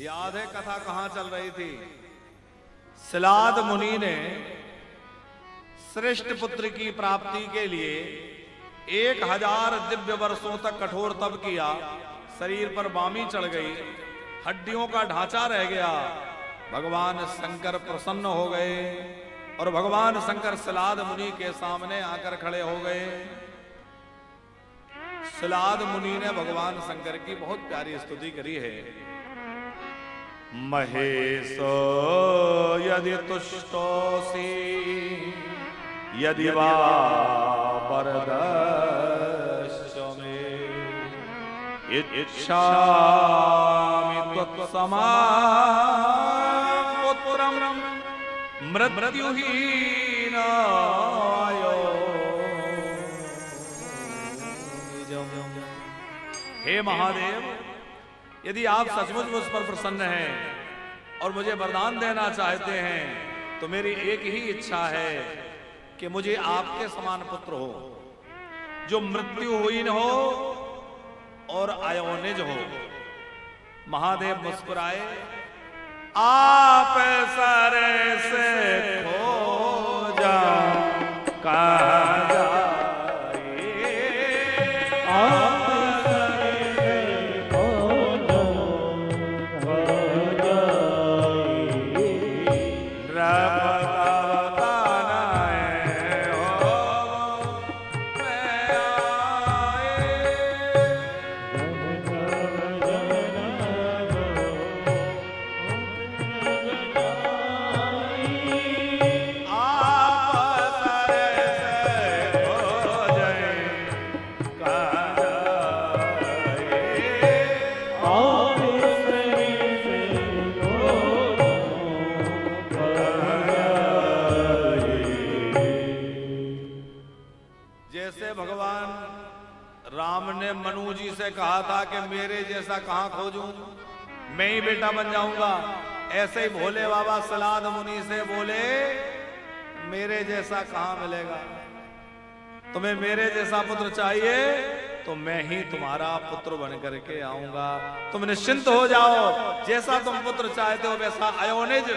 याद है कथा कहां चल रही थी? सिलाद मुनि ने श्रेष्ठ पुत्र की प्राप्ति के लिए 1000 दिव्य वर्षों तक कठोर तप किया। शरीर पर बामी चढ़ गई, हड्डियों का ढांचा रह गया। भगवान शंकर प्रसन्न हो गए और भगवान शंकर सिलाद मुनि के सामने आकर खड़े हो गए। सिलाद मुनि ने भगवान शंकर की बहुत प्यारी स्तुति करी है। महेशो यदि तुष्टोसी यदि वा वरदश्च मे इच्छामि त्वत्समां पुत्रं मृत्युहीनाय। हे महादेव, यदि आप सचमुच मुझ पर प्रसन्न हैं और मुझे वरदान देना चाहते हैं तो मेरी एक ही इच्छा है कि मुझे आपके समान पुत्र हो, जो मृत्युहीन हो और अयोनिज हो। महादेव मुस्कुराए, आप सरे से खोजा कहा मनु जी से कहा था कि मेरे जैसा कहां खोजूं, मैं ही बेटा बन जाऊंगा। ऐसे ही भोले बाबा सिलाद मुनि से बोले, मेरे जैसा कहां मिलेगा, तुम्हें मेरे जैसा पुत्र चाहिए तो मैं ही तुम्हारा पुत्र बन करके आऊंगा। तुम निश्चिंत हो जाओ, जैसा तुम पुत्र चाहते हो वैसा अयोनिज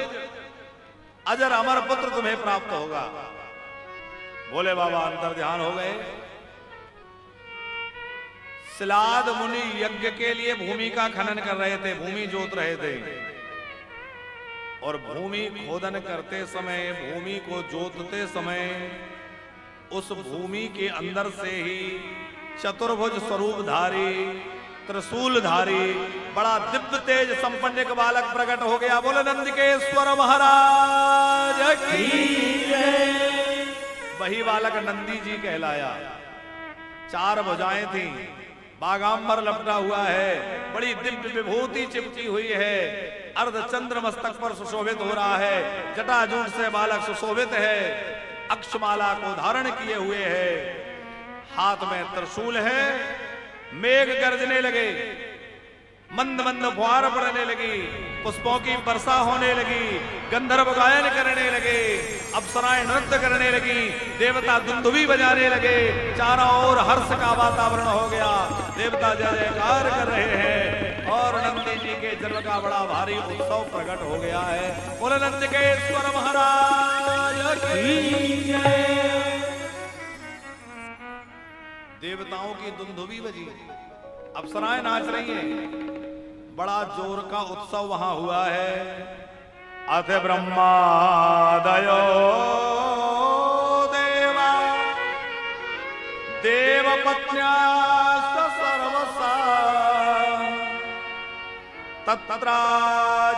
अजर अमर पुत्र तुम्हें प्राप्त होगा। भोले बाबा अंतर ध्यान हो गए। सिलाद मुनि यज्ञ के लिए भूमि का खनन कर रहे थे, भूमि जोत रहे थे। और भूमि खोदन करते समय, भूमि को जोतते समय उस भूमि के अंदर से ही चतुर्भुज स्वरूपधारी, त्रिशूलधारी, बड़ा दिव्य तेज संपन्न एक बालक प्रकट हो गया। बोले नंदिकेश्वर महाराज की जय। वही बालक नंदी जी कहलाया। 4 भुजाएं थी, बागांबर लपटा हुआ है, बड़ी दिव्य विभूति चिपकी हुई है, अर्धचंद्र मस्तक पर सुशोभित हो रहा है, जटाजूट से बालक सुशोभित है, अक्षमाला को धारण किए हुए है, हाथ में त्रिशूल है। मेघ गरजने लगे, मंद मंद फुहार पड़ने लगी, पुष्पों की वर्षा होने लगी, गंधर्व गायन करने लगे, अप्सराएं नृत्य करने लगी, देवता दुंदुभी बजाने लगे, चारों ओर हर्ष का वातावरण हो गया। देवता जय जयकार कर रहे हैं और नंदी जी के जन्म का बड़ा भारी उत्सव प्रकट हो गया है। बोले नंदिकेश्वर महाराज की जय। देवताओं की दुंदुभी बजी, अप्सराएं नाच रही हैं, बड़ा जोर का उत्सव वहां हुआ है। अथ ब्रह्मादयो देवा देवपत्न्याश्च सर्वसा तत्रा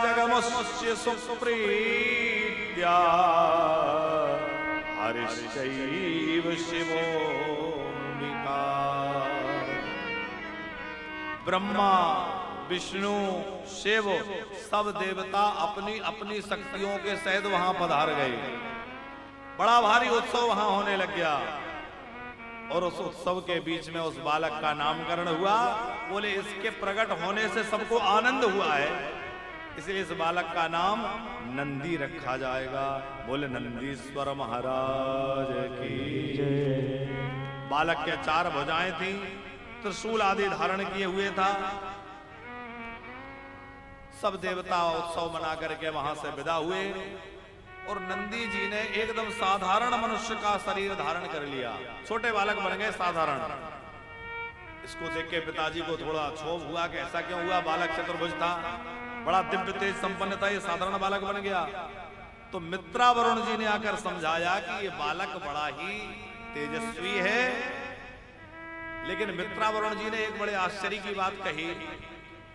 जगमुष्य सुप्रीत्या हरिश्चैव शिवोऽम्बिका। ब्रह्मा, विष्णु, शिव, सब देवता अपनी अपनी शक्तियों के सहित वहां पधार गए। बड़ा भारी उत्सव वहां होने लग गया और उस उत्सव के बीच में उस बालक का नामकरण हुआ। बोले इसके प्रकट होने से सबको आनंद हुआ है, इसलिए इस बालक का नाम नंदी रखा जाएगा। बोले नंदीश्वर महाराज की जय। बालक के 4 भुजाएं थी, त्रिशूल आदि धारण किए हुए था। सब देवता उत्सव मना करके वहां से विदा हुए और नंदी जी ने एकदम साधारण मनुष्य का शरीर धारण कर लिया, छोटे बालक बन गए साधारण। इसको देख के पिताजी को थोड़ा क्षोभ हुआ कि ऐसा क्यों हुआ, बालक चतुर्भुज था, बड़ा दिव्य तेज संपन्न था, ये साधारण बालक बन गया। तो मित्रा वरुण जी ने आकर समझाया कि ये बालक बड़ा ही तेजस्वी है। लेकिन मित्रा वरुण जी ने एक बड़े आश्चर्य की बात कही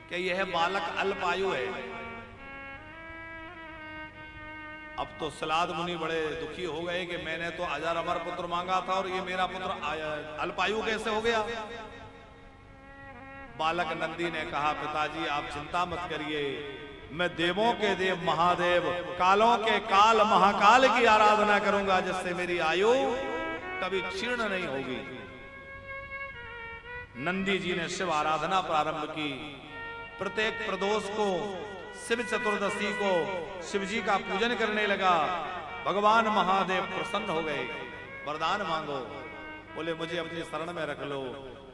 कि यह बालक अल्पायु है। अब तो सलाद मुनि बड़े दुखी हो गए कि मैंने तो अजर अमर पुत्र मांगा था और ये मेरा पुत्र अल्पायु कैसे हो गया। बालक नंदी ने कहा, पिताजी आप चिंता मत करिए, मैं देवों के देव महादेव, कालों के काल महाकाल की आराधना करूंगा, जिससे मेरी आयु कभी क्षीण नहीं होगी। नंदी जी ने शिव आराधना प्रारंभ की। प्रत्येक प्रदोष को, शिव चतुर्दशी को शिव जी का पूजन करने लगा। भगवान महादेव प्रसन्न हो गए, वरदान मांगो, बोले मुझे अपनी शरण में रख लो।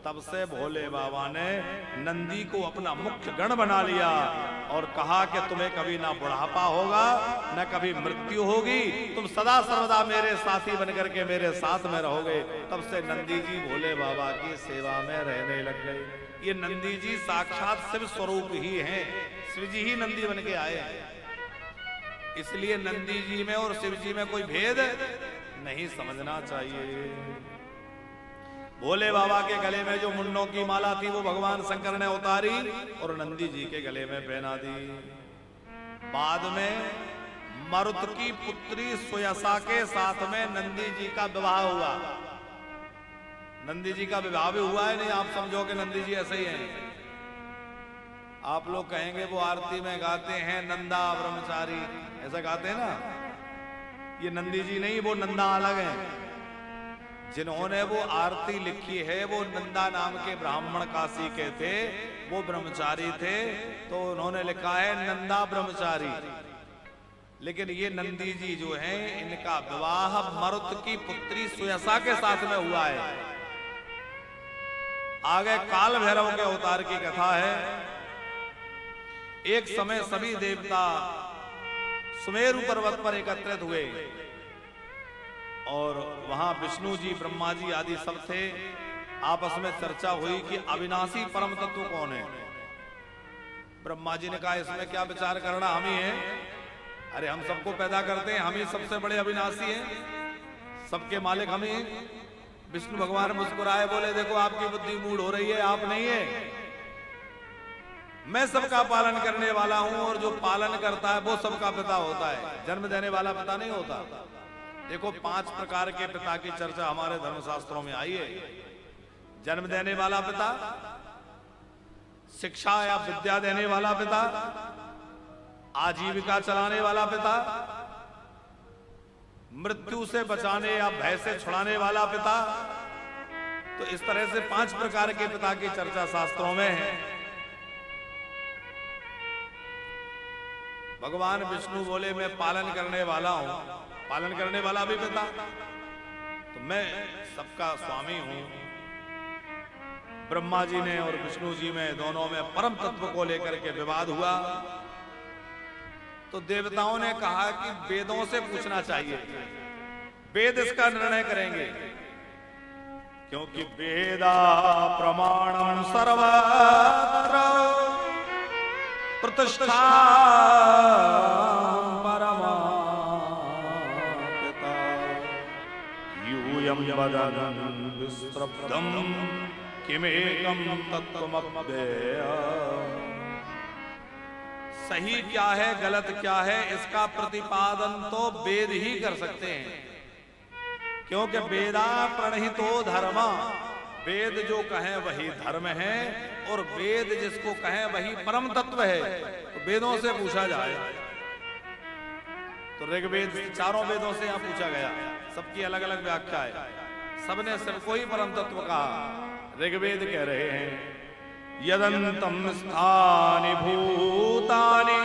तब से भोले बाबा ने नंदी को अपना मुख्य गण बना लिया और कहा कि तुम्हें कभी ना बुढ़ापा होगा न कभी मृत्यु होगी, तुम सदा सर्वदा मेरे साथी बनकर के मेरे साथ में रहोगे। तब से नंदी जी भोले बाबा की सेवा में रहने लग गए। ये नंदी जी साक्षात शिव स्वरूप ही हैं, शिव जी ही नंदी बन के आए। इसलिए नंदी जी में और शिव जी में कोई भेद नहीं समझना चाहिए। भोले बाबा के गले में जो मुंडों की माला थी वो भगवान शंकर ने उतारी और नंदी जी के गले में पहना दी। बाद में मरुत की पुत्री सुयसा के साथ में नंदी जी का विवाह हुआ। नंदी जी का विवाह भी हुआ है, नहीं आप समझो कि नंदी जी ऐसे ही हैं। आप लोग कहेंगे वो आरती में गाते हैं नंदा ब्रह्मचारी, ऐसा गाते हैं ना, ये नंदी जी नहीं, वो नंदा अलग है। जिन्होंने वो आरती लिखी है वो नंदा नाम के ब्राह्मण काशी के थे, वो ब्रह्मचारी थे, तो उन्होंने लिखा है नंदा ब्रह्मचारी। लेकिन ये नंदी जी जो हैं इनका विवाह मरुत की पुत्री सुयसा के साथ में हुआ है। आगे काल भैरव के अवतार की कथा है। एक समय सभी देवता सुमेरु पर्वत पर एकत्रित हुए और वहां विष्णु जी, ब्रह्मा जी आदि सब थे। आपस में चर्चा हुई कि अविनाशी परम तत्व कौन है। ब्रह्मा जी ने कहा इसमें क्या विचार करना, हम ही हैं, अरे हम सबको पैदा करते हैं, हम ही सबसे बड़े अविनाशी हैं, सबके मालिक हम ही हैं। विष्णु भगवान मुस्कुराए, बोले देखो आपकी बुद्धि मूढ़ हो रही है, आप नहीं है, मैं सबका पालन करने वाला हूं और जो पालन करता है वो सबका पिता होता है, जन्म देने वाला पिता नहीं होता। देखो 5 प्रकार के पिता की चर्चा हमारे धर्मशास्त्रों में आई है। जन्म देने वाला पिता, शिक्षा या विद्या देने वाला पिता, आजीविका चलाने वाला पिता, मृत्यु से बचाने या भय से छुड़ाने वाला पिता। तो इस तरह से 5 प्रकार के पिता की चर्चा शास्त्रों में है। भगवान विष्णु बोले मैं पालन करने वाला हूं, पालन करने वाला भी पिता, तो मैं सबका स्वामी हूं। ब्रह्मा जी ने और विष्णु जी में दोनों में परम तत्व को लेकर के विवाद हुआ। तो देवताओं ने कहा कि वेदों से पूछना चाहिए, वेद इसका निर्णय करेंगे, क्योंकि वेदा प्रमाणं सर्वत्र प्रतिष्ठा परमा पिता यूयं वदनं विस्त्रब्धं किमेकं तत्त्वमव्ययम्। सही क्या है गलत क्या है इसका प्रतिपादन तो वेद ही कर सकते हैं, क्योंकि वेदा प्रणहितो धर्म, वेद जो कहें वही धर्म है और वेद जिसको कहें वही परम तत्व है। तो वेदों से पूछा जाए तो ऋग्वेद, चारों वेदों से यहां पूछा गया, सबकी अलग अलग व्याख्या है, सबने सबको ही परम तत्व कहा। ऋग्वेद कह रहे हैं यदन्तं स्थानि भूतानि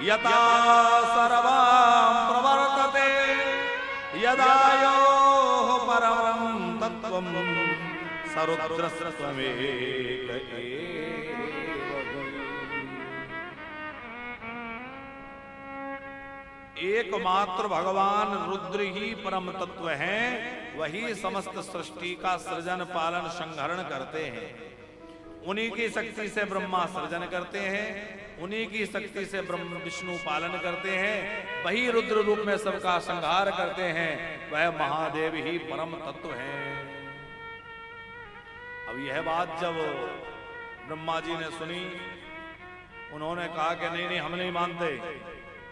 यथा सर्वं प्रवर्तते यदायोः परमं तत्त्वं सरुद्रस्त्वमेक एव। एकमात्र भगवान रुद्र ही परम तत्व हैं, वही समस्त सृष्टि का सृजन पालन संहरण करते हैं। उन्हीं की शक्ति से ब्रह्मा सृजन करते हैं, उन्हीं की शक्ति से ब्रह्म विष्णु पालन करते हैं, वही रुद्र रूप में सबका संहार करते हैं, वह महादेव ही परम तत्व हैं। अब यह बात जब ब्रह्मा जी ने सुनी, उन्होंने कहा कि नहीं नहीं, हम नहीं मानते,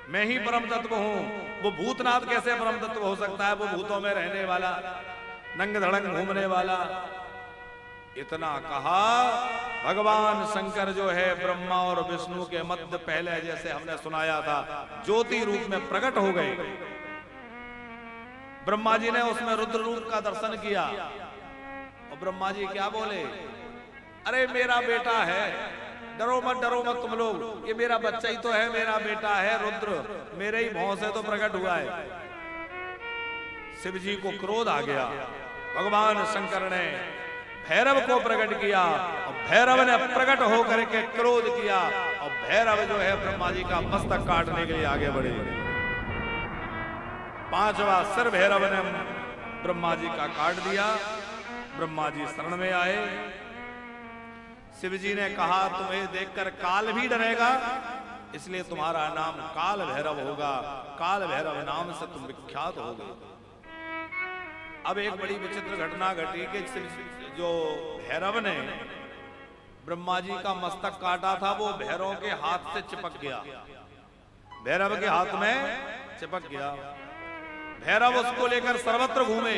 मैं ही परम तत्व हूं। वो भूतनाथ कैसे परम तत्व हो सकता है? वो भूतों में रहने वाला, नंग धड़ंग घूमने वाला। इतना कहा, भगवान शंकर जो है ब्रह्मा और विष्णु के मध्य पहले जैसे हमने सुनाया था ज्योति रूप में प्रकट हो गए। ब्रह्मा जी ने उसमें रुद्र रूप का दर्शन किया और ब्रह्मा जी क्या बोले, अरे मेरा बेटा है, डरो मत तुम लोग, ये मेरा बच्चा ही तो है, मेरा बेटा है रुद्र, मेरे ही भौं से तो प्रकट हुआ है। शिव जी को क्रोध आ गया, भगवान शंकर ने भैरव को प्रकट किया और भैरव ने प्रकट होकर के क्रोध किया और भैरव जो है ब्रह्मा जी का मस्तक काटने के लिए आगे बढ़े। पांचवा सिर भैरव ने ब्रह्मा जी का काट दिया। ब्रह्मा जी शरण में आए। शिव जी ने कहा, तुम्हें देखकर काल भी डरेगा, इसलिए तुम्हारा नाम काल भैरव होगा, काल भैरव नाम से तुम विख्यात हो गए। अब एक बड़ी विचित्र घटना घटी कि जो भैरव ने ब्रह्मा जी का मस्तक काटा था, वो भैरव के हाथ से चिपक गया, भैरव के हाथ में चिपक गया। भैरव उसको लेकर सर्वत्र घूमे।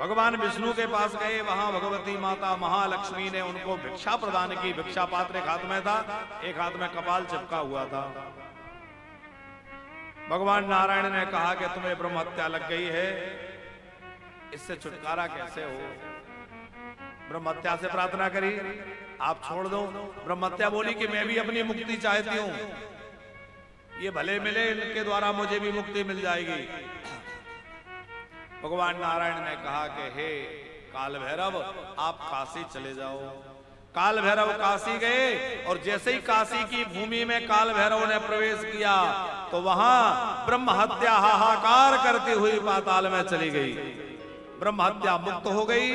भगवान विष्णु के पास गए, वहां भगवती माता महालक्ष्मी ने उनको भिक्षा प्रदान की। भिक्षा पात्र एक हाथ में था, एक हाथ में कपाल चिपका हुआ था। भगवान नारायण ने कहा कि तुम्हें ब्रह्म हत्या लग गई है, इससे छुटकारा कैसे हो? ब्रह्म हत्या से प्रार्थना करी, आप छोड़ दो। ब्रह्म हत्या बोली कि मैं भी अपनी मुक्ति चाहती हूं, ये भले मिले, इनके द्वारा मुझे भी मुक्ति मिल जाएगी। भगवान नारायण ने कहा कि हे काल भैरव, आप काशी चले जाओ। काल भैरव काशी गए और जैसे ही काशी की भूमि में काल भैरव ने प्रवेश किया तो वहां ब्रह्म हत्या हाहाकार करती हुई पाताल में चली गई। ब्रह्म हत्या मुक्त हो गई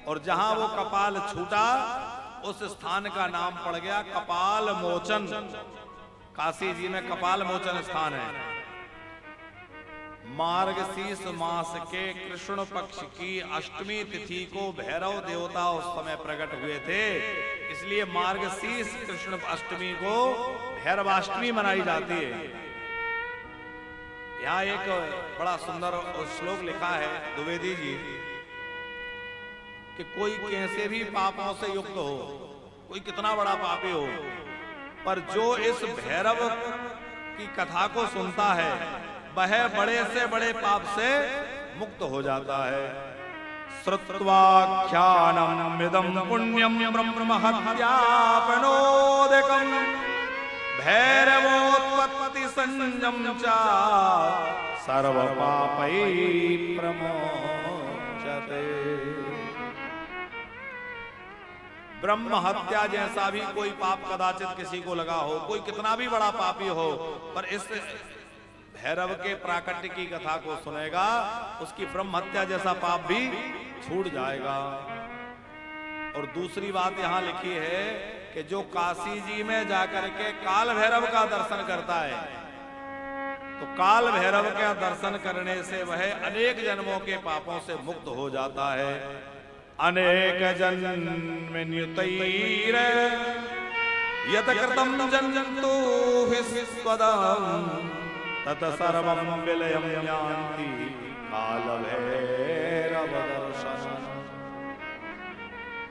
और जहां वो कपाल छूटा उस स्थान का नाम पड़ गया कपाल मोचन। काशी जी में कपाल मोचन स्थान है। मार्गशीर्ष मास के कृष्ण पक्ष की अष्टमी तिथि को भैरव देवता उस समय प्रकट हुए थे, इसलिए मार्गशीर्ष कृष्ण अष्टमी को भैरवाष्टमी मनाई जाती है। यहाँ एक बड़ा सुंदर श्लोक लिखा है द्विवेदी जी कि कोई कैसे भी पापों से युक्त हो, कोई कितना बड़ा पापी हो, पर जो इस भैरव की कथा को सुनता है वह बड़े से बड़े पाप से मुक्त हो जाता है। श्रुत्वाख्यानम् इदं पुण्यं ब्रह्म हत्यापनोदकं भैरवोत्पत्ति संयम च सर्व पापै प्रमोचते। ब्रह्म हत्या जैसा भी कोई पाप कदाचित किसी को लगा हो, कोई कितना भी बड़ा पापी हो, पर इस भैरव के प्राकट्य की कथा को सुनेगा, उसकी ब्रह्म हत्या जैसा पाप भी छूट जाएगा। और दूसरी बात यहाँ लिखी है कि जो काशी जी में जाकर के काल भैरव का दर्शन करता है तो काल भैरव का दर्शन करने से वह अनेक जन्मों के पापों से मुक्त हो जाता है। अनेक जन्म न्युतैर यत कृतं जन्तुभिः स्वदम् तत सर्वं विलयं यान्ति काल भैरव दर्शन।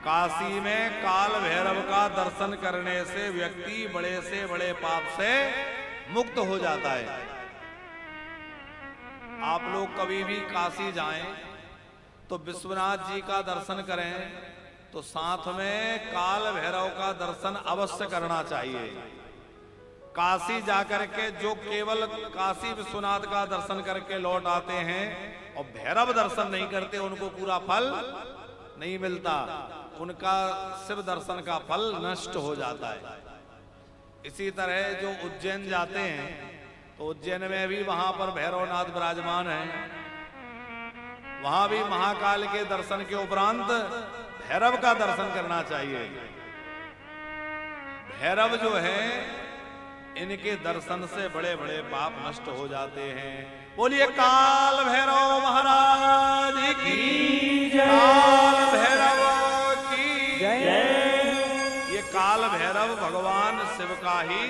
काशी में काल भैरव का दर्शन करने से व्यक्ति बड़े से बड़े पाप से मुक्त हो जाता है। आप लोग कभी भी काशी जाएं तो विश्वनाथ जी का दर्शन करें तो साथ में काल भैरव का दर्शन अवश्य करना चाहिए। काशी जाकर के जो केवल काशी विश्वनाथ का दर्शन करके लौट आते हैं और भैरव दर्शन नहीं करते, उनको पूरा फल नहीं मिलता, उनका शिव दर्शन का फल नष्ट हो जाता है। इसी तरह जो उज्जैन जाते हैं तो उज्जैन में भी वहां पर भैरवनाथ विराजमान है। वहां भी महाकाल के दर्शन के उपरांत भैरव का दर्शन करना चाहिए। भैरव जो है इनके दर्शन से बड़े बड़े पाप नष्ट हो जाते हैं। बोलिए काल भैरव महाराज की जय। काल भैरव की जय। ये काल भैरव भगवान शिव का ही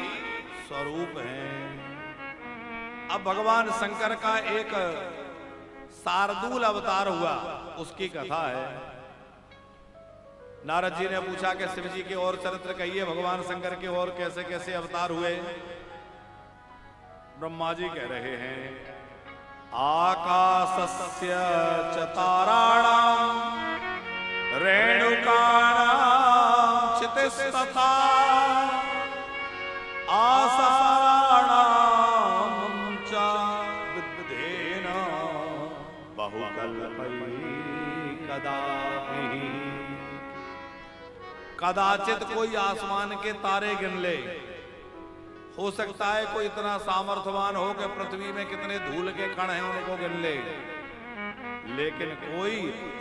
स्वरूप है। अब भगवान शंकर का एक शार्दूल अवतार हुआ, उसकी कथा है। नारद जी ने पूछा कि शिव जी के और चरित्र कहिए, भगवान शंकर के और कैसे कैसे अवतार हुए। ब्रह्मा जी कह रहे हैं आकाशस्य च ताराणां रेणुकाणां क्षितिस्तथा आसाराणां च विद्धेन बहुकल्पैकदापि। कदाचित कोई आसमान के तारे गिन ले। हो सकता है कोई इतना सामर्थ्यवान हो कि पृथ्वी में कितने धूल के कण हैं उनको गिन ले, लेकिन कोई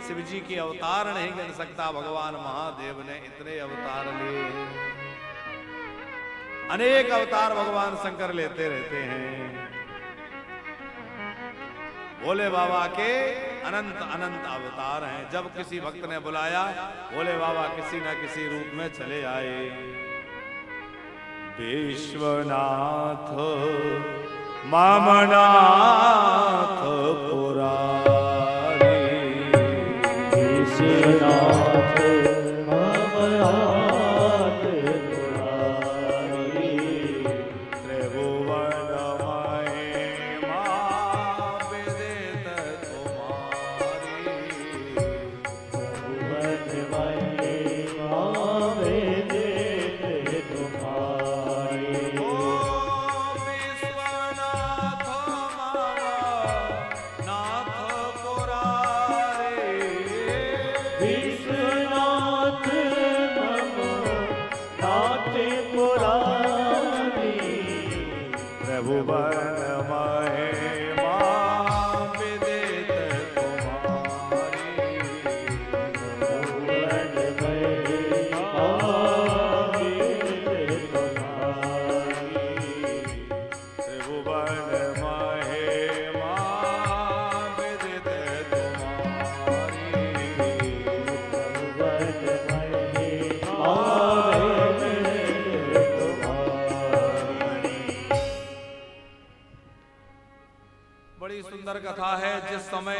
शिव जी के अवतार नहीं गिन सकता। भगवान महादेव ने इतने अवतार लिए, अनेक अवतार भगवान शंकर लेते रहते हैं। भोले बाबा के अनंत अनंत अवतार हैं। जब किसी भक्त ने बुलाया, भोले बाबा किसी न किसी रूप में चले आए। विश्वनाथ ममनाथ पुरारी, विश्वनाथ ममनाथ पुरारी, त्रिभुवन महिमा विदित तुम्हारी, त्रिभुवन महिमा विदित तुम्हारी। ओ विश्वनाथ ममनाथ पुरारी, विश्वनाथ ममनाथ पुरारी, त्रिभुवन महिमा विदित तुम्हारी, त्रिभुवन महिमा विदित तुम्हारी, त्रिभुवन महिमा विदित तुम्हारी, त्रिभुवन महिमा विदित तुम्हारी। बड़ी सुंदर कथा है। जिस समय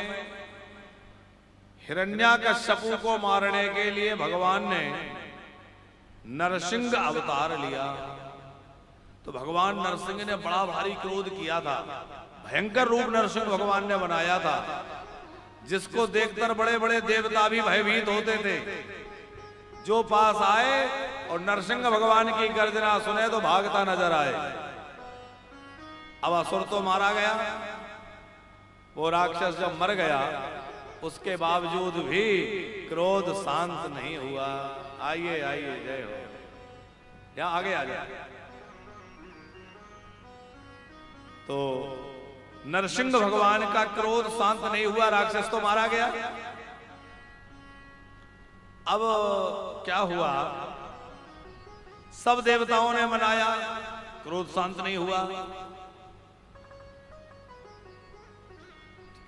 हिरण्याकश्यपु को मारने के लिए भगवान ने नरसिंह अवतार लिया, तो भगवान नरसिंह ने बड़ा भारी क्रोध किया था। भयंकर रूप नरसिंह भगवान ने बनाया था, जिसको देखकर बड़े बड़े देवता भी भयभीत होते थे। जो पास आए और नरसिंह भगवान की गर्जना सुने तो भागता नजर आए। अब असुर तो मारा गया, वो राक्षस जब मर गया, उसके बावजूद भी क्रोध शांत नहीं हुआ। आइए आइए, जय हो, यहां आगे आ जाए। तो नरसिंह भगवान का क्रोध शांत नहीं हुआ, राक्षस तो मारा गया। अब क्या हुआ, सब देवताओं ने मनाया, क्रोध शांत नहीं हुआ।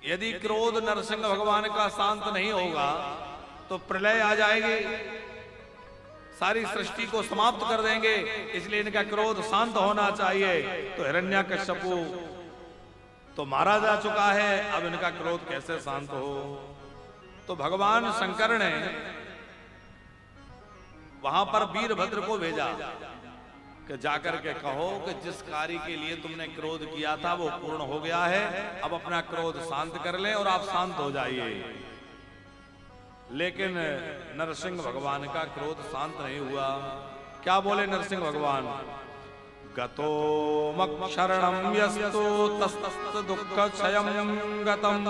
यदि क्रोध नरसिंह भगवान का शांत नहीं होगा तो प्रलय आ जाएगी, सारी सृष्टि को समाप्त कर देंगे। इसलिए इनका क्रोध शांत होना चाहिए। तो हिरण्याकश्यपु तो मारा जा चुका है, अब इनका क्रोध कैसे शांत हो। तो भगवान शंकर ने वहां पर वीरभद्र को भेजा कि जाकर के कहो कि जिस कार्य के लिए तुमने क्रोध किया था वो पूर्ण हो गया है, अब अपना क्रोध शांत कर ले और आप शांत हो जाइए। लेकिन नरसिंह भगवान का क्रोध शांत नहीं हुआ। क्या बोले नरसिंह भगवान, गतो मक्षरणं यस्तु तस्त दुःख क्षयं गतम्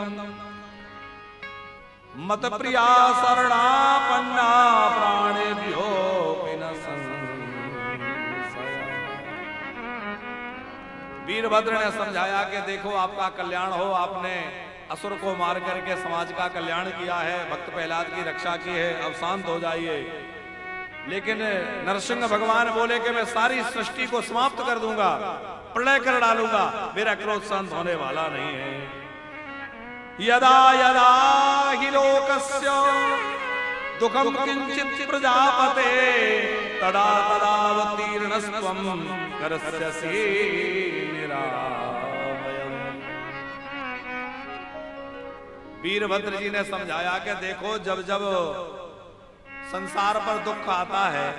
मत प्रिया शरणापन्ना प्राणेभ्यो न संशयः। वीरभद्र ने समझाया कि देखो आपका कल्याण हो, आपने असुर को मार करके समाज का कल्याण किया है, भक्त प्रहलाद की रक्षा की है, अब शांत हो जाइए। लेकिन नरसिंह भगवान बोले कि मैं सारी सृष्टि को समाप्त कर दूंगा, प्रलय कर डालूंगा, मेरा क्रोध शांत होने वाला नहीं है। यदा यदा हि लोकस्य दुःखं किंचित् प्रजापते तदा तदावतीर्णस्त्वं करस्यसि निरामयम्। वीरभद्र जी ने समझाया कि देखो जब जब संसार पर दुख आता है,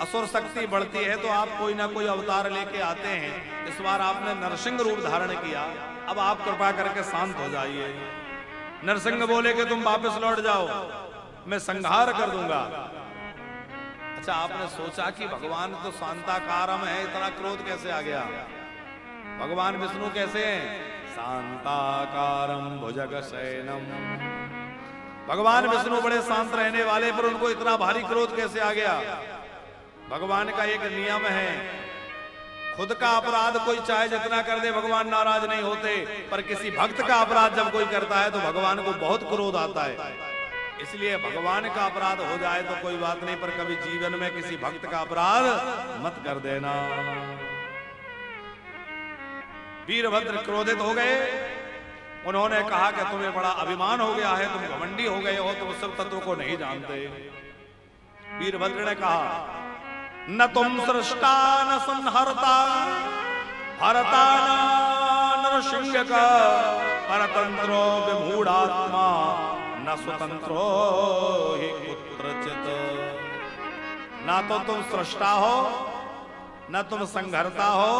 असुर शक्ति बढ़ती है, तो आप कोई ना कोई अवतार लेके आते हैं। इस बार आपने नरसिंह रूप धारण किया, अब आप कृपा करके शांत हो जाइए। नरसिंह बोले कि तुम वापस लौट जाओ, मैं संहार कर दूंगा। अच्छा, आपने सोचा कि भगवान तो शांताकारम है, इतना क्रोध कैसे आ गया? भगवान विष्णु कैसे हैं? शांताकारम भुजगशयनम। भगवान विष्णु बड़े शांत रहने वाले, पर उनको इतना भारी क्रोध कैसे आ गया? भगवान का एक नियम है, खुद का अपराध कोई चाहे जितना कर दे भगवान नाराज नहीं होते, पर किसी भक्त का अपराध जब कोई करता है तो भगवान को बहुत क्रोध आता है। इसलिए भगवान का अपराध हो जाए तो कोई बात नहीं, पर कभी जीवन में किसी भक्त का अपराध मत कर देना। वीरभद्र क्रोधित हो गए। उन्होंने कहा कि तुम्हें बड़ा अभिमान हो गया है, तुम घमंडी हो गए हो, तुम सब तत्व को नहीं जानते। वीरभद्र ने कहा न तुम सृष्टा न संहर्ता हरता न नरसिंह का परतंत्रो विमूढ़ात्मा न स्वतंत्रो ही कुत्रचित। ना तो तुम सृष्टा हो, न तुम संहर्ता हो,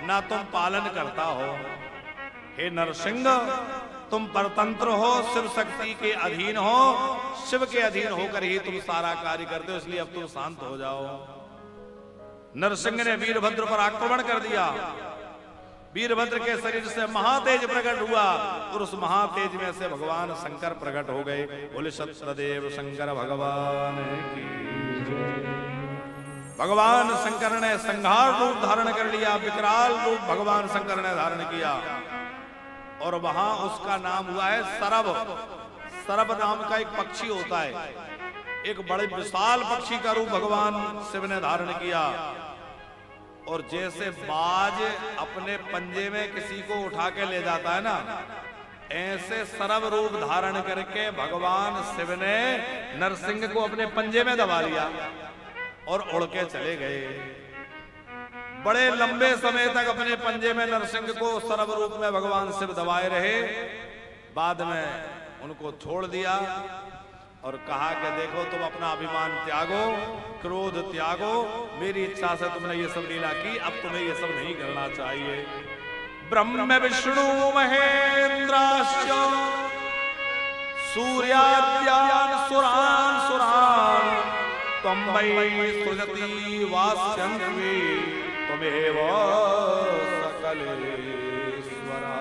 न तुम पालन करता हो। हे नरसिंह, तुम परतंत्र हो, शिव शक्ति के अधीन हो, शिव के अधीन होकर ही तुम सारा कार्य करते हो, इसलिए अब तुम शांत हो जाओ। नरसिंह ने वीरभद्र पर आक्रमण कर दिया। वीरभद्र के शरीर से महातेज प्रकट हुआ और उस महातेज में से भगवान शंकर प्रकट हो गए। बोले सत्यदेव शंकर भगवान की। भगवान शंकर ने संहार रूप धारण कर लिया, विकराल रूप भगवान शंकर ने धारण किया और वहां उसका नाम हुआ है सरब। सरब नाम का एक पक्षी होता है, एक बड़े विशाल पक्षी का रूप भगवान शिव ने धारण किया। और जैसे बाज अपने पंजे में किसी को उठा के ले जाता है ना, ऐसे सरब रूप धारण करके भगवान शिव ने नरसिंह को अपने पंजे में दबा लिया और उड़ के चले गए। बड़े लंबे समय तक अपने पंजे में नरसिंह को सरब रूप में भगवान शिव दबाए रहे। बाद में उनको छोड़ दिया और कहा कि देखो तुम अपना अभिमान त्यागो, क्रोध त्यागो, मेरी इच्छा से तुमने ये सब लीला की, अब तुम्हें ये सब नहीं करना चाहिए। ब्रह्म विष्णु महेंद्राश्च सूर्याद्यान् सुरान् सुरान् त्वं वै सृजति वास्यन्ति त्वमेव सकलेश्वरा।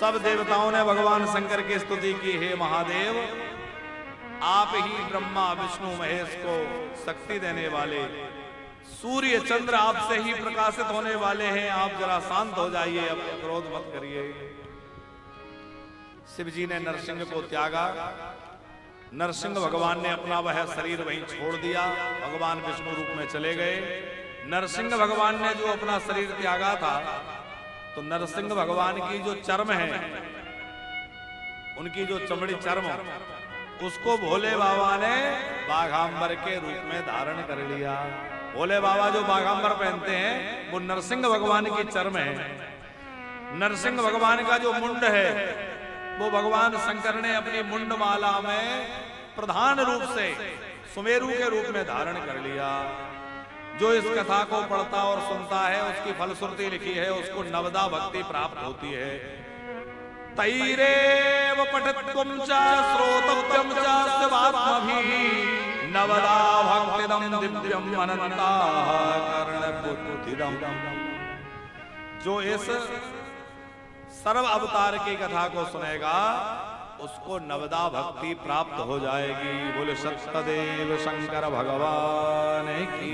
सब देवताओं ने भगवान शंकर की स्तुति की, हे महादेव, आप ही ब्रह्मा विष्णु महेश को शक्ति देने वाले, सूर्य चंद्र आपसे ही प्रकाशित होने वाले हैं, आप जरा शांत हो जाइए, अब क्रोध मत करिए। शिव जी ने नरसिंह को त्यागा। नरसिंह भगवान ने अपना वह शरीर वहीं छोड़ दिया, भगवान विष्णु रूप में चले गए। नरसिंह भगवान ने जो अपना शरीर त्यागा था, तो नरसिंह भगवान की जो चर्म है, उनकी जो चमड़ी चर्म, उसको भोले बाबा ने बाघांबर के रूप में धारण कर लिया। भोले बाबा जो बाघांबर पहनते हैं वो नरसिंह भगवान की चर्म है। नरसिंह भगवान का जो मुंड है वो भगवान शंकर ने अपनी मुंड माला में प्रधान रूप से सुमेरु के रूप में धारण कर लिया। जो इस कथा को पढ़ता और सुनता है उसकी फलश्रुति लिखी है, उसको नवदा भक्ति प्राप्त होती है। तैरेव पठत्वं च श्रोतव्यं च शिवात्मभिः नवदा भक्तिदं दिव्यं अनन्ताः कर्णबुद्धिदं। जो इस सर्व अवतार की कथा को सुनेगा उसको नवदा भक्ति प्राप्त हो जाएगी। बोले सत्यदेव शंकर भगवान की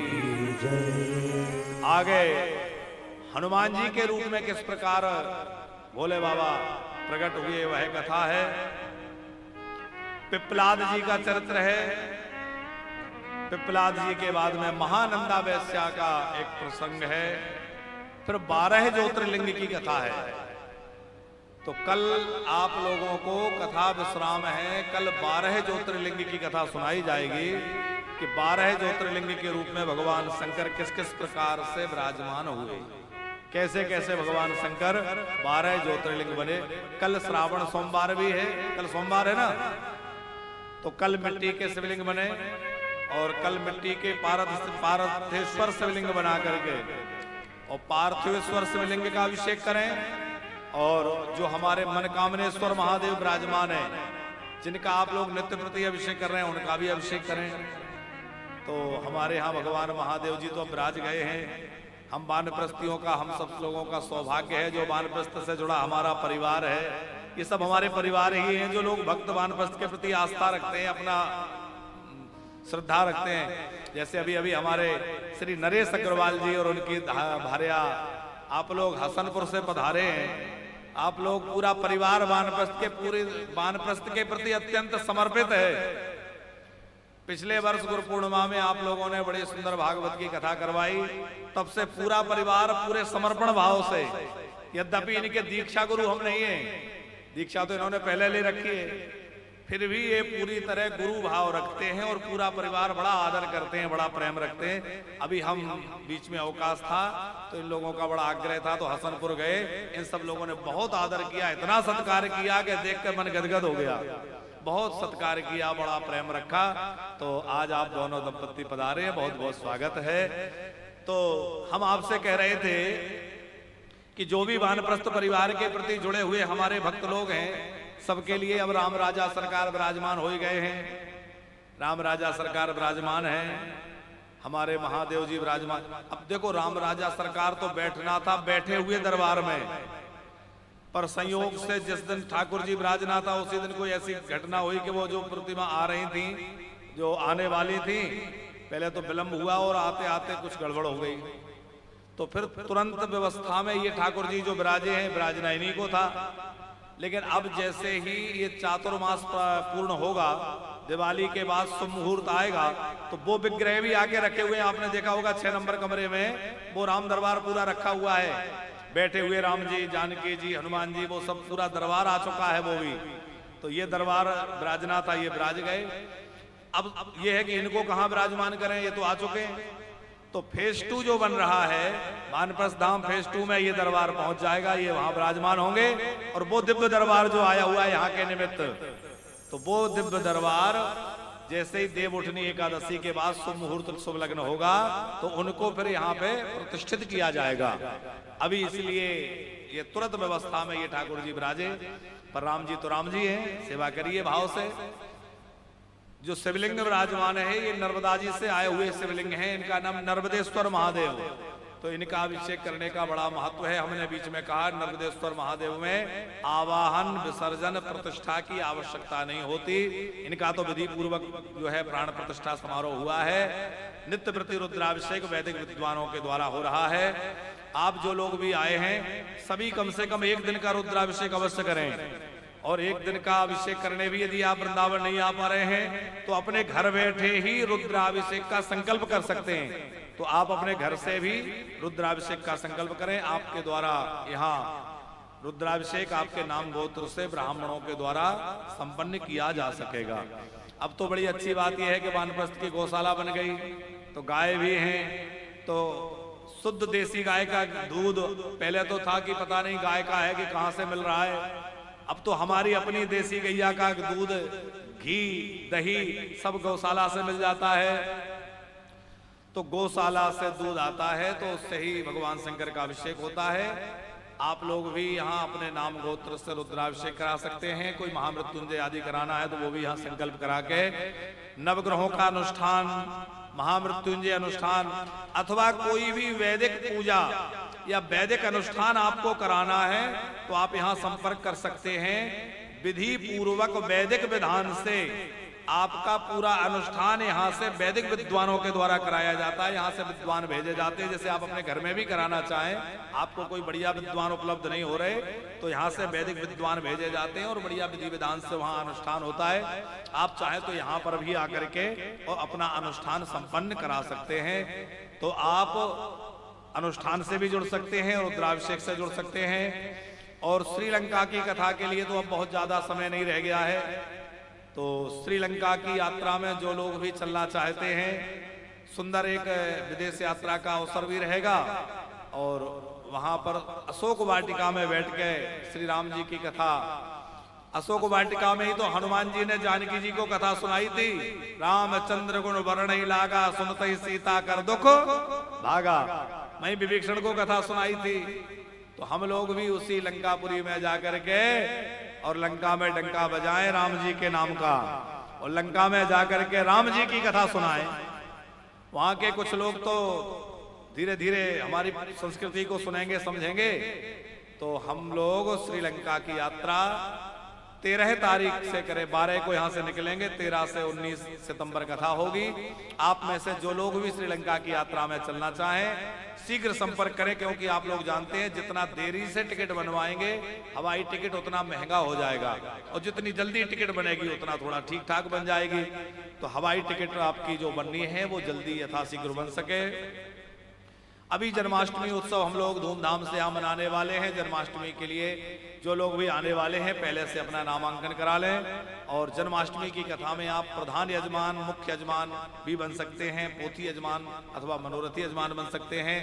जय। आगे हनुमान जी के रूप में किस प्रकार भोले बाबा प्रकट हुए वह कथा है। पिप्पलाद जी का चरित्र है। पिप्पलाद जी के बाद में महानंदा वैश्या का एक प्रसंग है। फिर 12 ज्योतिर्लिंग की कथा है। तो कल आप लोगों को कथा विश्राम है। कल 12 ज्योतिर्लिंग की कथा सुनाई जाएगी कि 12 ज्योतिर्लिंग के रूप में भगवान शंकर किस किस प्रकार से विराजमान हुए, कैसे कैसे भगवान शंकर 12 ज्योतिर्लिंग बने। कल श्रावण सोमवार भी है, कल सोमवार है ना, तो कल मिट्टी के शिवलिंग बने और कल मिट्टी के पार्थेश्वर शिवलिंग बना करके और पार्थिवेश्वर शिवलिंग का अभिषेक करें। और जो हमारे मनकामनेश्वर महादेव विराजमान है, जिनका आप लोग नित्य प्रति अभिषेक कर रहे हैं, उनका भी अभिषेक करें। तो हमारे यहाँ भगवान महादेव जी तो अब विराज गए हैं। हम वानप्रस्थियों का, हम सब लोगों का सौभाग्य है जो वानप्रस्थ से जुड़ा हमारा परिवार है। ये सब हमारे परिवार ही हैं जो लोग भक्त वानप्रस्थ के प्रति आस्था रखते हैं, अपना श्रद्धा रखते हैं। जैसे अभी अभी हमारे श्री नरेश अग्रवाल जी और उनकी भार्या आप लोग हसनपुर से पधारे हैं। आप लोग पूरा परिवार वानप्रस्थ के प्रति अत्यंत समर्पित है। पिछले वर्ष गुरु पूर्णिमा में आप लोगों ने बड़े सुंदर भागवत की कथा करवाई, तब से पूरा परिवार पूरे समर्पण भाव से, यद्यपि इनके दीक्षा गुरु हम नहीं हैं, दीक्षा तो इन्होंने पहले ले रखी है, फिर भी ये पूरी तरह गुरु भाव रखते हैं और पूरा परिवार बड़ा आदर करते हैं, बड़ा प्रेम रखते हैं। अभी हम बीच में अवकाश था तो इन लोगों का बड़ा आग्रह था तो हसनपुर गए। इन सब लोगों ने बहुत आदर किया, इतना सत्कार किया कि देखकर मन गदगद हो गया। बहुत सत्कार किया, बड़ा प्रेम रखा। तो आज आप दोनों दंपत्ति पधारे हैं, बहुत बहुत स्वागत है। तो हम आपसे कह रहे थे कि जो भी वानप्रस्थ परिवार के प्रति जुड़े हुए हमारे भक्त लोग हैं, सबके लिए अब राम राजा सरकार विराजमान हो ही गए हैं। राम राजा सरकार विराजमान हैं, हमारे महादेव जी विराजमान। अब देखो, राम राजा सरकार तो बैठना था बैठे हुए दरबार में, पर संयोग से जिस दिन ठाकुर जी विराजना था उसी दिन कोई ऐसी घटना हुई कि वो जो प्रतिमा आ रही थी, जो आने वाली थी, पहले तो विलंब हुआ और आते आते कुछ गड़बड़ हो गई। तो फिर तुरंत व्यवस्था में ये ठाकुर जी जो विराजे हैं, विराजना इन्हीं को था। लेकिन अब जैसे ही ये चातुर्मास पूर्ण होगा, दिवाली के बाद शुभ मुहूर्त आएगा, तो वो विग्रह भी आके रखे हुए हैं। आपने देखा होगा 6 नंबर कमरे में वो राम दरबार पूरा रखा हुआ है। बैठे हुए राम जी, जानकी जी, हनुमान जी, वो सब पूरा दरबार आ चुका है वो भी। तो ये दरबार विराजना था, ये विराज गए। अब ये है कि इनको कहाँ विराजमान करें, ये तो आ चुके हैं। तो फेज 2 जो बन रहा है, वानप्रस्थ धाम फेज 2 में ये दरबार पहुंच जाएगा, ये वहां विराजमान होंगे। और वो दिव्य दरबार जो आया हुआ है यहाँ के निमित्त, तो वो दिव्य दरबार जैसे ही देव उठनी एकादशी के बाद शुभ मुहूर्त शुभ लग्न होगा, तो उनको फिर यहाँ पे प्रतिष्ठित किया जाएगा। अभी इसलिए ये तुरंत व्यवस्था में ये ठाकुर जी विराजे। पर राम जी तो राम जी हैं, सेवा करिए भाव से। जो शिवलिंग विराजमान है, ये नर्मदा जी से आए हुए शिवलिंग हैं। इनका नाम नर्मदेश्वर महादेव। तो इनका अभिषेक करने का बड़ा महत्व है। हमने बीच में कहा, नर्मदेश्वर महादेव में आवाहन, विसर्जन, प्रतिष्ठा की आवश्यकता नहीं होती। इनका तो विधि पूर्वक जो है प्राण प्रतिष्ठा समारोह हुआ है। नित्य प्रति रुद्राभिषेक वैदिक विद्वानों के द्वारा हो रहा है। आप जो लोग भी आए हैं, सभी कम से कम 1 दिन का रुद्राभिषेक अवश्य करें। और 1 दिन का अभिषेक करने भी यदि आप वृंदावन नहीं आ पा रहे हैं, तो अपने घर बैठे ही रुद्राभिषेक का संकल्प कर सकते हैं। तो आप अपने घर से भी रुद्राभिषेक का संकल्प करें। आपके द्वारा यहाँ रुद्राभिषेक आपके नाम गोत्र से ब्राह्मणों के द्वारा संपन्न किया जा सकेगा। अब तो बड़ी अच्छी बात यह है कि वानप्रस्थ की गौशाला बन गई, तो गाय भी हैं। तो शुद्ध देसी गाय का दूध, पहले तो था कि पता नहीं गाय का है कि कहाँ से मिल रहा है। अब तो हमारी अपनी देसी गैया का दूध, घी, दही सब गौशाला से मिल जाता है। तो गौशाला से दूध आता है तो उससे ही भगवान शंकर का अभिषेक होता है। आप लोग भी यहाँ अपने नाम गोत्र से रुद्राभिषेक करा सकते हैं। कोई महामृत्युंजय आदि कराना है तो वो भी यहाँ संकल्प करा के, नवग्रहों का अनुष्ठान, महामृत्युंजय अनुष्ठान, अथवा कोई भी वैदिक पूजा या वैदिक अनुष्ठान आपको कराना है तो आप यहाँ संपर्क कर सकते हैं। विधि पूर्वक वैदिक विधान से आपका पूरा अनुष्ठान यहाँ से वैदिक विद्वानों के द्वारा कराया जाता है। यहाँ से विद्वान भेजे जाते हैं। जैसे आप अपने घर में भी कराना चाहें, आपको कोई बढ़िया विद्वान उपलब्ध नहीं हो रहे, तो यहाँ से वैदिक विद्वान भेजे जाते हैं और बढ़िया विधि विधान से वहाँ अनुष्ठान होता है। आप चाहें तो यहाँ पर भी आकर के और अपना अनुष्ठान संपन्न करा सकते हैं। तो आप अनुष्ठान से भी जुड़ सकते हैं, रुद्राभिषेक से जुड़ सकते हैं। और श्रीलंका की कथा के लिए तो अब बहुत ज्यादा समय नहीं रह गया है, तो श्रीलंका की यात्रा में जो लोग भी चलना चाहते हैं, सुंदर एक विदेश यात्रा का अवसर भी रहेगा। और वहां पर अशोक वाटिका में बैठ के श्री राम जी की कथा, अशोक वाटिका में ही तो हनुमान जी ने जानकी जी को कथा सुनाई थी। रामचंद्र गुण वर्ण लागा, सुनते ही सीता कर दुख भागा। मैं विभीषण को कथा सुनाई थी। तो हम लोग भी उसी लंकापुरी में जाकर के और लंका में डंका बजाएं राम जी के नाम का, और लंका में जाकर के राम जी की कथा सुनाएं। वहां के कुछ लोग तो धीरे धीरे हमारी संस्कृति को सुनेंगे, समझेंगे। तो हम लोग श्रीलंका की यात्रा 13 तारीख से करें, 12 को यहाँ से निकलेंगे, 13 से 19 सितंबर कथा होगी। आप में से जो लोग भी श्रीलंका की यात्रा में चलना चाहें शीघ्र संपर्क करें, क्योंकि आप लोग जानते हैं जितना देरी से टिकट बनवाएंगे हवाई टिकट उतना महंगा हो जाएगा, और जितनी जल्दी टिकट बनेगी उतना थोड़ा ठीक ठाक बन जाएगी। तो हवाई टिकट आपकी जो बननी है वो जल्दी यथाशीघ्र बन सके। अभी जन्माष्टमी उत्सव हम लोग धूमधाम से यहाँ मनाने वाले हैं। जन्माष्टमी के लिए जो लोग भी आने वाले हैं पहले से अपना नामांकन करा लें, और जन्माष्टमी की कथा में आप प्रधान यजमान, मुख्य यजमान भी बन सकते हैं, पोथी यजमान अथवा मनोरथी यजमान बन सकते हैं।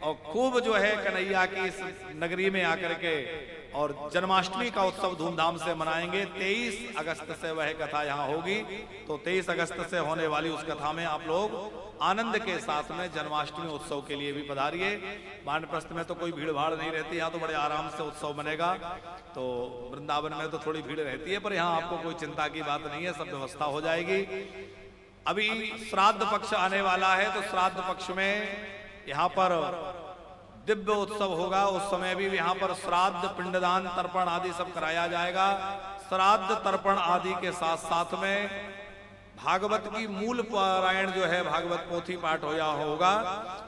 और खूब जो है कन्हैया की इस नगरी में आकर के और जन्माष्टमी का उत्सव धूमधाम से मनाएंगे। 23 अगस्त से वह कथा यहाँ होगी। तो 23 अगस्त से होने वाली उस कथा में आप लोग आनंद के साथ में जन्माष्टमी उत्सव के लिए भी पधारिए। वानप्रस्थ में तो कोई भीड़ भाड़ नहीं रहती, यहाँ तो बड़े आराम से उत्सव बनेगा। तो वृंदावन में तो थोड़ी भीड़ रहती है, पर यहाँ आपको कोई चिंता की बात नहीं है, सब व्यवस्था हो जाएगी। अभी श्राद्ध पक्ष आने वाला है, तो श्राद्ध पक्ष में यहाँ पर दिव्य उत्सव होगा। उस समय भी यहाँ पर श्राद्ध, पिंडदान, तर्पण आदि सब कराया जाएगा। श्राद्ध, तर्पण आदि के साथ साथ में भागवत की मूल पारायण जो है, भागवत पोथी पाठ होगा।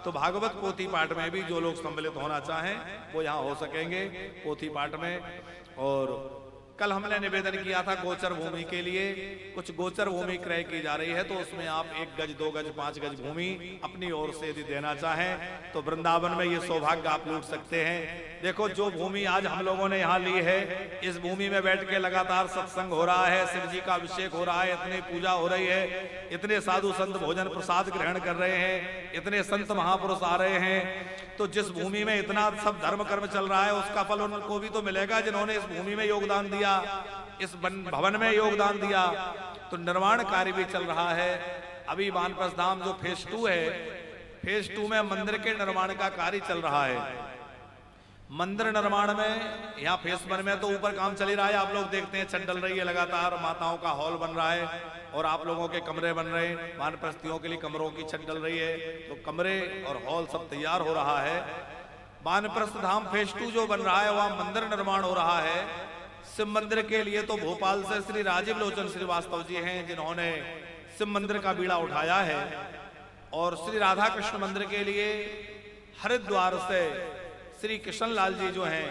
तो भागवत पोथी पाठ में भी जो लोग सम्मिलित होना चाहें वो यहाँ हो सकेंगे पोथी पाठ में। और कल हमने निवेदन किया था गोचर भूमि के लिए, कुछ गोचर भूमि क्रय की जा रही है, तो उसमें आप 1 गज, 2 गज, 5 गज भूमि अपनी ओर से यदि देना चाहें तो वृंदावन में ये सौभाग्य आप लूट सकते हैं। देखो, जो भूमि आज हम लोगों ने यहाँ ली है, इस भूमि में बैठ के लगातार सत्संग हो रहा है, शिव जी का अभिषेक हो रहा है, इतनी पूजा हो रही है, इतने साधु संत भोजन प्रसाद ग्रहण कर रहे हैं, इतने संत महापुरुष आ रहे हैं। तो जिस भूमि में इतना सब धर्म कर्म चल रहा है उसका फल उनको भी तो मिलेगा जिन्होंने इस भूमि में योगदान दिया, इस भवन में योगदान दिया। तो निर्माण कार्य भी चल रहा है। अभी वानप्रस्थ धाम जो फेज 2 है, फेज 2 में मंदिर के निर्माण का कार्य चल रहा है। मंदिर निर्माण में यहाँ फेज 1 में तो ऊपर काम चल ही रहा है, आप लोग देखते हैं, छत डल रही है लगातार, माताओं का हॉल बन रहा है और आप लोगों के कमरे बन रहे हैं, वानप्रस्थियों के लिए कमरों की छत डल रही है, तो कमरे और हॉल सब तैयार हो रहा है। वानप्रस्थ धाम फेज 2 जो बन रहा है वहां मंदिर निर्माण हो रहा है। शिव मंदिर के लिए तो भोपाल से श्री राजीव लोचन श्रीवास्तव जी हैं जिन्होंने शिव मंदिर का बीड़ा उठाया है, और श्री राधा कृष्ण मंदिर के लिए हरिद्वार से श्री कृष्णलाल जी जो हैं,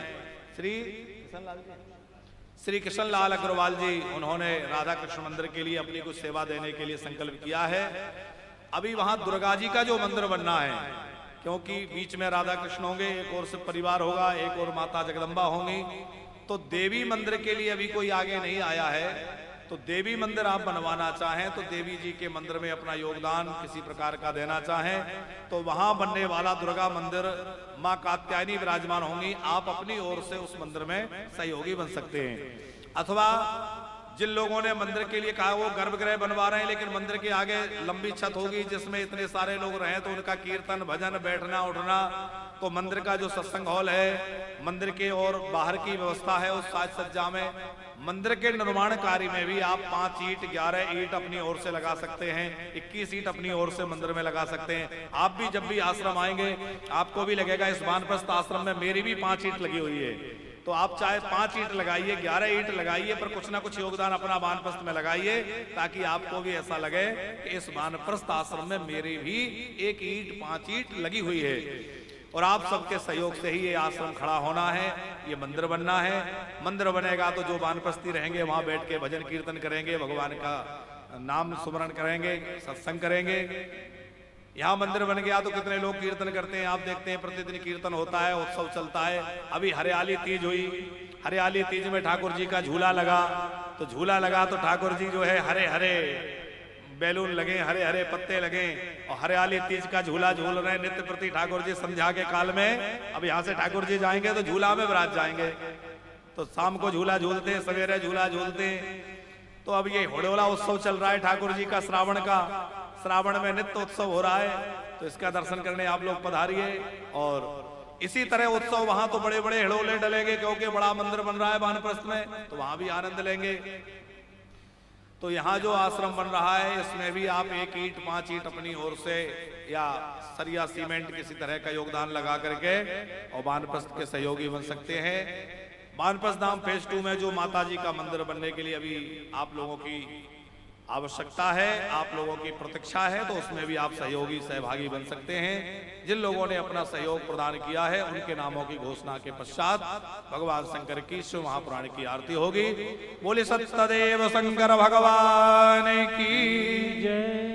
श्री कृष्णलाल अग्रवाल जी, उन्होंने राधा कृष्ण मंदिर के लिए अपनी कुछ सेवा देने के लिए संकल्प किया है। अभी वहां दुर्गा जी का जो मंदिर बनना है, क्योंकि बीच में राधा कृष्ण होंगे, एक और शिव परिवार होगा, एक और माता जगदम्बा होंगी, तो देवी मंदिर के लिए अभी कोई आगे नहीं आया है। तो देवी मंदिर आप बनवाना चाहें तो देवी जी के मंदिर में अपना योगदान किसी प्रकार का देना चाहें तो वहां बनने वाला दुर्गा मंदिर मां कात्यायनी विराजमान होंगी, आप अपनी ओर से उस मंदिर में सहयोगी बन सकते हैं। अथवा जिन लोगों ने मंदिर के लिए कहा वो गर्भगृह बनवा रहे हैं, लेकिन मंदिर के आगे लंबी छत होगी जिसमें इतने सारे लोग रहें तो उनका कीर्तन, भजन, बैठना उठना, तो मंदिर का जो सत्संग हॉल है, मंदिर के और बाहर की व्यवस्था है, उस साज सज्जा में मंदिर के निर्माण कार्य में भी आप 5 ईंट, 11 ईंट अपनी ओर से लगा सकते हैं, 21 ईंट अपनी ओर से मंदिर में लगा सकते हैं। आप भी जब भी आश्रम आएंगे आपको भी लगेगा इस वानप्रस्थ आश्रम में मेरी भी 5 ईंट लगी हुई है, तो आप चाहे 5 ईंट लगाइए, 11 ईंट लगाइए, पर कुछ ना कुछ योगदान अपना वानप्रस्थ में लगाइए, ताकि आपको भी ऐसा लगे कि इस वानप्रस्थ आश्रम में मेरी भी 1 ईंट 5 ईंट लगी हुई है। और आप सबके सहयोग से ही ये आश्रम खड़ा होना है, ये मंदिर बनना है। मंदिर बनेगा तो जो वानप्रस्थी रहेंगे वहां बैठ के भजन कीर्तन करेंगे, भगवान का नाम सुमरण करेंगे, सत्संग करेंगे। यहाँ मंदिर बन गया तो कितने लोग कीर्तन करते हैं, आप देखते हैं प्रतिदिन कीर्तन होता है, उत्सव चलता है। अभी हरियाली तीज हुई, हरियाली तीज में ठाकुर जी का झूला लगा, तो झूला लगा तो ठाकुर जी जो है हरे हरे बैलून लगे, हरे हरे पत्ते लगे और हरियाली तीज का झूला झूल रहे हैं नित्य प्रति ठाकुर जी। संध्या के काल में अब यहाँ से ठाकुर जी जाएंगे तो झूला में बरात जाएंगे, तो शाम को झूला झूलते हैं, सवेरे झूला झूलते हैं। तो अब ये होड़ोला उत्सव चल रहा है ठाकुर जी का, श्रावण का। श्रावण में नित्य उत्सव हो रहा है, तो इसका दर्शन करने आप लोग पधारिए। और इसी तरह उत्सव वहां तो बड़े बड़े हिड़ोले डलेंगे, क्योंकि बड़ा मंदिर बन रहा है वानप्रस्थ में, तो वहां भी आनंद लेंगे। तो यहाँ जो आश्रम बन रहा है इसमें भी आप 1 ईंट 5 ईंट अपनी ओर से या सरिया सीमेंट किसी तरह का योगदान लगा करके और वानप्रस्थ के सहयोगी बन सकते हैं। वानप्रस्थ धाम फेज 2 में जो माता जी का मंदिर बनने के लिए अभी आप लोगों की आवश्यकता है, आप लोगों की प्रतीक्षा है, तो उसमें भी आप सहयोगी सहभागी बन सकते हैं। जिन लोगों ने अपना सहयोग प्रदान किया है उनके नामों की घोषणा के पश्चात भगवान शंकर की शिव महापुराण की आरती होगी। बोले सत्यदेव शंकर भगवान की जय।